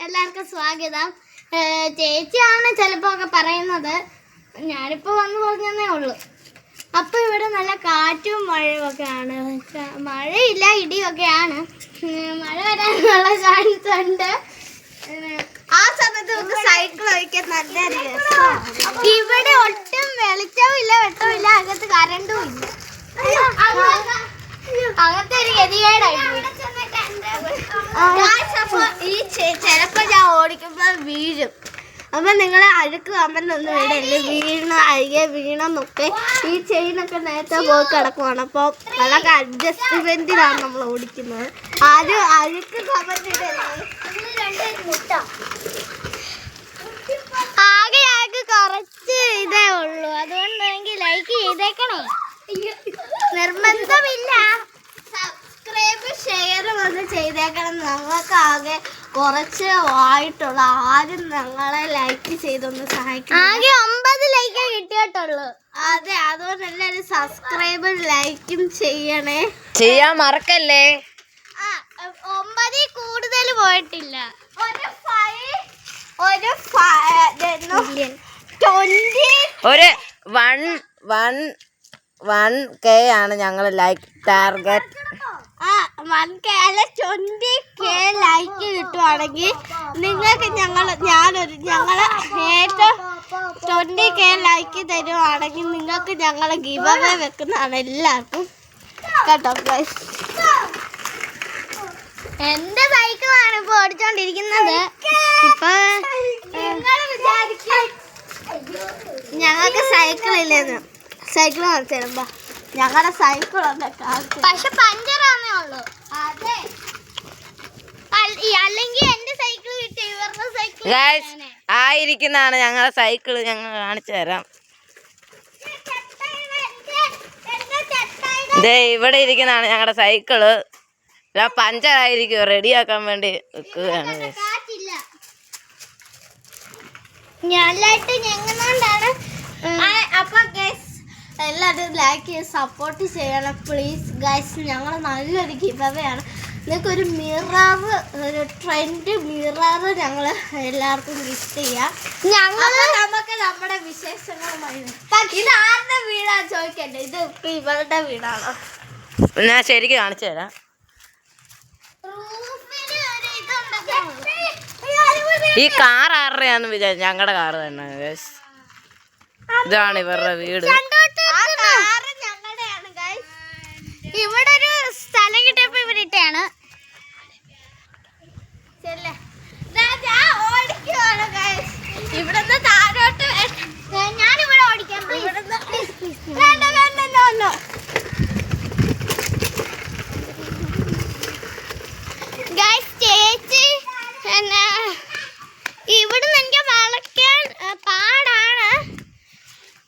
എല്ലാവർക്കും സ്വാഗതം. ചേച്ചിയാണ് ചിലപ്പോ ഒക്കെ പറയുന്നത്, ഞാനിപ്പോ വന്നു പറഞ്ഞതേ ഉള്ളൂ. അപ്പൊ ഇവിടെ നല്ല കാറ്റും മഴയും ഒക്കെയാണ്. മഴയില്ല, ഇടിയൊക്കെയാണ്. മഴ വരാനുള്ള ചാൻസ് ഉണ്ട്. ആ സമയത്ത് നമുക്ക് സൈക്കിൾ ഓടിക്കാൻ നല്ല രസമാണ്. ഇവിടെ ഒട്ടും വെളിച്ചവും ഇല്ല, വെട്ടവും ഇല്ല, അകത്ത് കറണ്ടും ഇല്ല. അങ്ങനത്തെ ഒരു ഗതികേടായിട്ട് ഈ ചിലപ്പോ ഞാൻ ഓടിക്കുമ്പോൾ വീഴും. അപ്പൊ നിങ്ങളെ അഴുക്ക് കമ്പനൊന്നും ഇടല്ലേ, അഴുകെ വീണെന്നൊക്കെ. ഈ ചെയിനൊക്കെ നേരത്തെ പോയി കിടക്കുവാണ്. അപ്പൊ അതൊക്കെ അഡ്ജസ്റ്റ്മെന്റിലാണ് നമ്മൾ ഓടിക്കുന്നത്. ആരും അഴുക്ക് കമ്പനിടല്ലേ. ആകെ കുറച്ച് ഇതേ ഉള്ളൂ. അതുകൊണ്ട് എനിക്ക് ലൈക്ക് ചെയ്തേക്കണേ. നിർബന്ധമില്ല, സബ്സ്ക്രൈബ് ഷെയർ വന്ന് ചെയ്തേക്കണം. ഞങ്ങൾക്കാകെ കുറച്ച് ആയിട്ടുള്ള, ആരും ഞങ്ങളെ ലൈക്ക് ചെയ്തൊന്ന് സഹായിക്കും. ആകെ 9 ലൈക്കേ കിട്ടിയിട്ടുള്ളൂ. അതെ, അതുകൊണ്ട് എല്ലാവരും സബ്സ്ക്രൈബ് ലൈക്കും ചെയ്യണേ, ചെയ്യാൻ മറക്കല്ലേ. 9 കൂടുതൽ പോയിട്ടില്ല. ഒരു 1K ആണ് ഞങ്ങൾ ലൈക്ക് ടാർഗറ്റ്. 1K അല്ല 20K ലൈക്ക് കിട്ടുവാണെങ്കിൽ നിങ്ങൾക്ക് ഞങ്ങള് ഏറ്റവും 20K ലൈക്ക് തരുവാണെങ്കിൽ നിങ്ങൾക്ക് ഞങ്ങൾ ഗിവ് അവേ വെക്കുന്നതാണ് എല്ലാവർക്കും കേട്ടോ. എന്റെ സൈക്കിളാണ് ഇപ്പൊ ഓടിച്ചോണ്ടിരിക്കുന്നത്. ഇപ്പൊ ഞങ്ങൾക്ക് സൈക്കിളില്ലെന്ന്, സൈക്കിൾ കാണിച്ചാ ഞങ്ങളുടെ സൈക്കിളുണ്ട്, പക്ഷെ പഞ്ചറാന്നേ ഉള്ളൂ. അതെ, അല്ലെങ്കിൽ എന്റെ സൈക്കിൾ കിട്ടി, ഇവരുടെ സൈക്കിൾ ആയിരിക്കുന്നതാണ് ഞങ്ങളുടെ സൈക്കിള്. ഞങ്ങൾ കാണിച്ചു തരാം. ഇവിടെ ഇരിക്കുന്നതാണ് ഞങ്ങളുടെ സൈക്കിള്. പഞ്ചറായിരിക്കും, റെഡിയാക്കാൻ വേണ്ടി വെക്കുകയാണ്. ഞാനായിട്ട് ഞങ്ങളുകൊണ്ടാണ്. അപ്പൊ ഗൈസ് എല്ലാവരും ലൈക്ക് ചെയ്ത് സപ്പോർട്ട് ചെയ്യണം പ്ലീസ് ഗൈസ്. ഞങ്ങൾ നല്ലൊരു ഗിവ് അവേ ആണ്. നിങ്ങൾക്കൊരു മിറർ, ഒരു ട്രെൻഡ് മിറർ ഞങ്ങൾ എല്ലാവർക്കും ഗിഫ്റ്റ് ചെയ്യാം. നമുക്ക് നമ്മുടെ വിശേഷങ്ങളുമായി. ഇത് ആരുടെ വീടാണ് ചോദിക്കണ്ടേ? ഇത് ഇപ്പൊ ഇവളുടെ വീടാണോ? ഞാൻ ശരിക്കും കാണിച്ചു തരാം. ഈ കാർ ആരുടെയാന്ന് വിചാരിച്ചു, ഞങ്ങളുടെ കാറ് തന്നെ. ഇതാണ് ഇവരുടെ വീട്. ഇവിടെ ഒരു സ്ഥലം കിട്ടിയപ്പോ ഇവരിട്ടാണ്. ഇവിടുന്ന് താഴോട്ട് ഞാനിവിടെ ഓടിക്കാം. ചേച്ചി ഇവിടുന്ന് എനിക്ക് വളയ്ക്കാൻ പാടാണ്,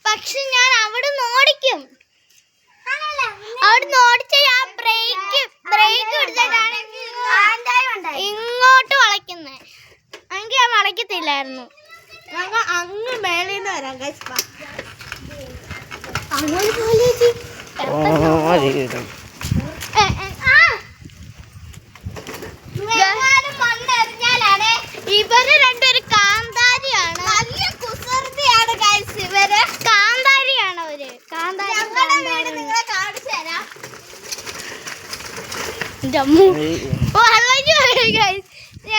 പക്ഷെ ഞാൻ അവിടുന്ന് ഓടിക്കും. അവിടുന്ന് ഓടിച്ച ഞാൻ ബ്രേക്ക് പിടിച്ചിട്ടാണ് ഇങ്ങോട്ട് വളയ്ക്കുന്നത്. എനിക്ക് ഞാൻ വളയ്ക്കത്തില്ലായിരുന്നു. ഞങ്ങൾ അങ്ങ് മേളിൽ നിന്ന് വരാം. അങ്ങനെ ഇവര് രണ്ടൊരു കാന്താരിയാണ്, നല്ല കുസൃതിയാണ് ഗൈസ്. ഇവര് കാന്താരിയാണ്. അവര് കാന്താരി നിങ്ങളെ കാണിച്ചു തരാം. വളഞ്ഞു പോയി ഗൈസ്,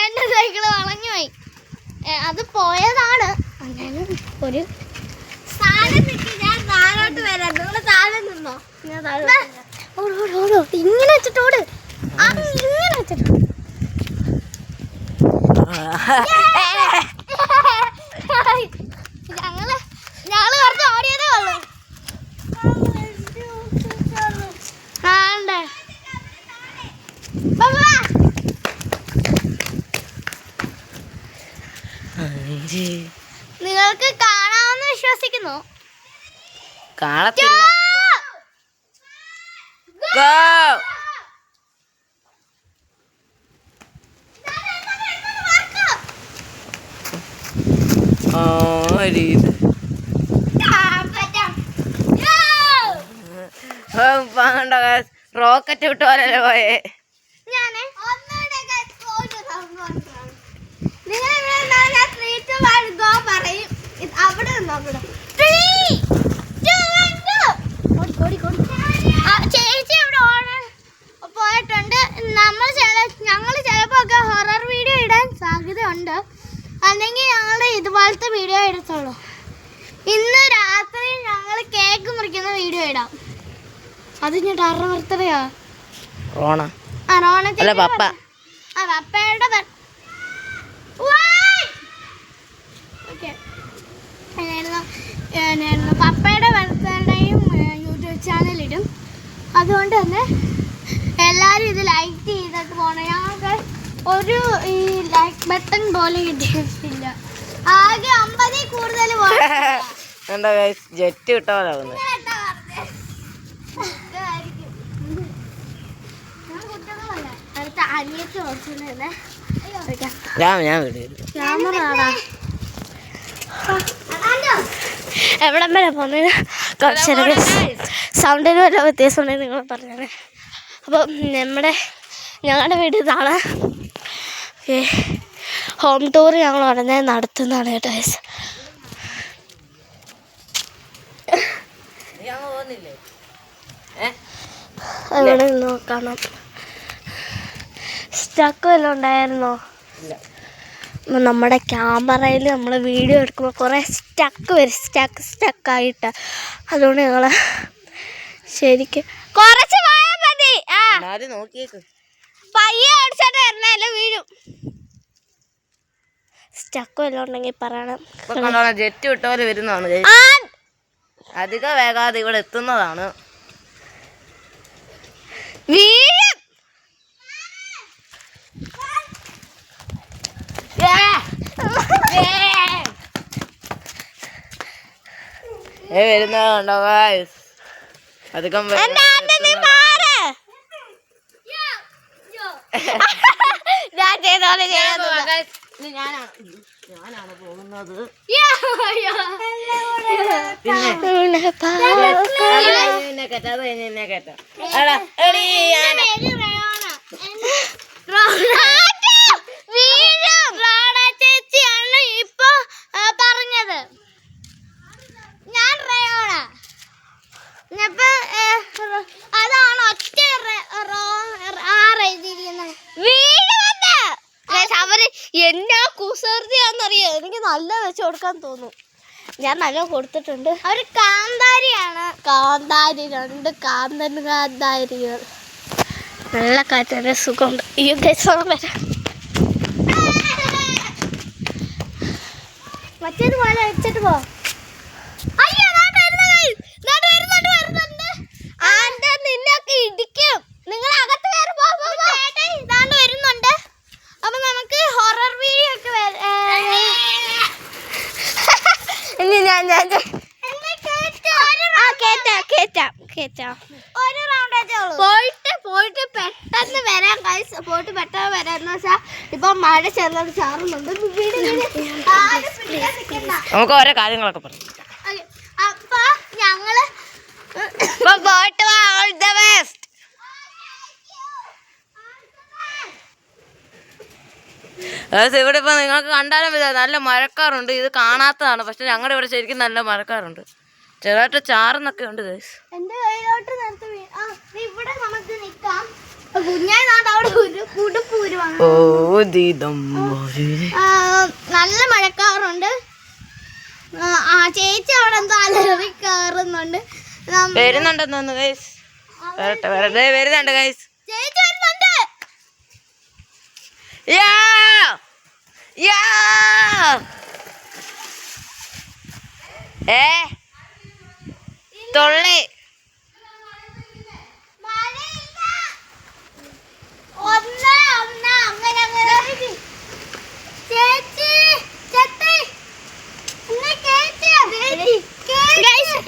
എന്റെ സൈക്കിള് വളഞ്ഞു പോയി. അത് പോയതാണ്. അങ്ങനെ ഒരു സാധനം കിട്ടി. ഞാൻ താഴോട്ട് വരാം, നിങ്ങൾ താഴെ നിന്നോ. ഞാൻ താഴെ ഇങ്ങനെ വെച്ചിട്ടോട്, ഇങ്ങനെ വെച്ചിട്ടോ. ഞങ്ങള് കുറച്ച് ഓടിയതേ ഉള്ളൂ. നിങ്ങൾക്ക് കാണാമെന്ന് വിശ്വസിക്കുന്നു. കാണത്തില്ല. റോക്കറ്റ് വിട്ട പോലല്ലേ പോയേ. നിങ്ങൾ ഇവിടെ നിന്നാൽ ഞാൻ 3, 2, 1 ഗോ പറയും. അവിടെ നോക്കണം. 3, 2, 1 ഗോ. ചേച്ചി ഇവിടെ പോയിട്ടുണ്ട്. ഞങ്ങൾ ചിലപ്പോ ഒക്കെ ഹൊറർ വീഡിയോ ഇടാൻ സാധ്യതയുണ്ട്. അല്ലെങ്കിൽ ഞങ്ങൾ ഇതുപോലത്തെ വീഡിയോ എടുത്തോളൂ. ഇന്ന് രാത്രി ഞങ്ങൾ കേക്ക് മുറിക്കുന്ന വീഡിയോ ഇടാം. അത് ഞാൻ ടർണ ബർത്ത്ഡേയാ. റോണ ആ റോണ അല്ല പപ്പ. ആ പപ്പയുടെ പപ്പയുടെ ബർത്ത്ഡേയും യൂട്യൂബ് ചാനലിടും. അതുകൊണ്ട് തന്നെ എല്ലാവരും ഇത് ലൈക്ക് ചെയ്തിട്ട് പോകണം. ഞങ്ങൾക്ക് ഒരു ഈ ലൈക്ക് ബട്ടൺ പോലും കിട്ടിയിട്ടില്ല. ആകെ 50 കൂടുതൽ എന്താ ജെറ്റ് കിട്ടാവുന്നത്. എവിടെ വരെ പോകുന്നത് കുറച്ചൊരു സൗണ്ടിന് വല്ല വ്യത്യാസം ഉണ്ടെങ്കിൽ നിങ്ങൾ പറഞ്ഞത്. അപ്പോൾ ഞങ്ങളുടെ വീട് ഇതാണ്. ഹോം ടൂർ ഞങ്ങൾ ഉടനെ നടത്തുന്നതാണ് കേട്ടോ. എവിടെ നോക്കണം. സ്റ്റക്ക് വല്ലതും ഉണ്ടായിരുന്നോ? നമ്മുടെ ക്യാമറയിൽ നമ്മൾ വീഡിയോ എടുക്കുമ്പോൾ കുറേ സ്റ്റക്ക് വരും. സ്റ്റക്കായിട്ട് അതുകൊണ്ട് ഞങ്ങൾ ശരിക്കും കുറച്ച് പോയാൽ മതി. പയ്യെ ഓടിച്ചോട്ട് വരണല്ലോ വീഴും. സ്റ്റക്ക് വല്ലതും ഉണ്ടെങ്കിൽ പറയണം. ജെറ്റ് വിട്ട പോലെ വരുന്നതാണ്. അധികം വേഗാതെ ഇവിടെ എത്തുന്നതാണ്. വീഴും. വരുന്നതുണ്ടോ അധികം ഞാനാണ് പോകുന്നത്. പിന്നെ കേട്ടോ അത് കഴിഞ്ഞ് കേട്ടോ ചേച്ചിയാണ് ഇപ്പൊ പറഞ്ഞത്. ഞാൻ റയോണ. അതാണ് ഒറ്റ എഴുതിയിരിക്കുന്നത്. അവര് എന്നാ കുസൃതിയാന്നറിയാം. എനിക്ക് നല്ല വെച്ച് കൊടുക്കാൻ തോന്നും. ഞാൻ നല്ല കൊടുത്തിട്ടുണ്ട്. അവര് കാന്താരിയാണ്. കാന്താരി 2 കാന്താരികൾ. നല്ല കാറ്റിന്റെ സുഖമുണ്ട്. ഈ ദിവസം വരാം. മറ്റേത് പോലെ വെച്ചിട്ട് പോ. നിന്നൊക്കെ ഇടിക്കും. നിങ്ങൾ അകത്ത് കയറി ഇതാണ്ട് വരുന്നുണ്ട്. അപ്പൊ നമുക്ക് ഹൊറർ വീഡിയോ ഒക്കെ കേറ്റാം. ഒരു റൗണ്ട് പോയിട്ട് പെട്ടെന്ന് വരാം. പോയിട്ട് പെട്ടെന്ന് വരാന്ന് വെച്ചാൽ ഇപ്പൊ മഴ ചെറുതായിട്ട് ചാറുന്നുണ്ട്. നമുക്ക് ഓരോ കാര്യങ്ങളൊക്കെ പറയാം. അപ്പൊ ഞങ്ങള് ഇവിടെ ഇപ്പൊ നിങ്ങൾക്ക് കണ്ടാലും നല്ല മഴക്കാറുണ്ട്. ഇത് കാണാത്തതാണ്. പക്ഷെ ഞങ്ങളുടെ ഇവിടെ ശരിക്കും നല്ല മഴക്കാറുണ്ട്. ചെറുതായിട്ട് ചാറുന്നൊക്കെ ഉണ്ട്. എന്റെ കയ്യിലോട്ട് ഇവിടെ നമുക്ക് നിക്കാം. നല്ല മഴക്കാറുണ്ട്. ചേച്ചി അവിടെ എന്തോ അലറി കയറുന്നുണ്ട്. വരുന്നുണ്ടെന്ന് ഗൈസ്. വരുന്നുണ്ട് ഗൈസ്. ചേച്ചി വരുന്നുണ്ട്. തൊള്ളി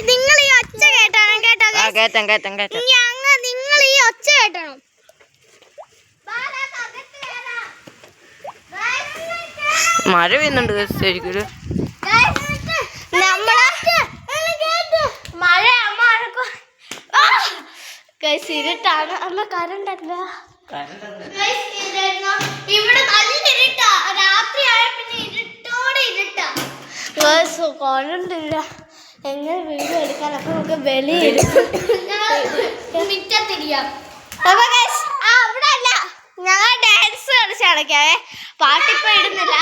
നിങ്ങൾ ഈ ഒച്ച കേട്ടണം കേട്ടോ. നിങ്ങൾ ഈ ഒച്ച കേട്ടണം. മഴ പെയ്യുന്നുണ്ട് ശരിക്കും. ഇരുട്ടാണ്. അമ്മ കറണ്ട് അല്ല. ഇവിടെ നല്ല കൊള്ളുന്നില്ല എങ്ങനെ വീഡിയോ എടുക്കാൻ. അപ്പൊ നമുക്ക് വെളിയിൽ മിറ്റത്തിരിക്കാം. അപ്പൊ അവിടെ അല്ല, ഞങ്ങൾ ഡാൻസ് കളിച്ച് കളിക്കാവേ. പാട്ടിപ്പോ ഇടുന്നില്ല.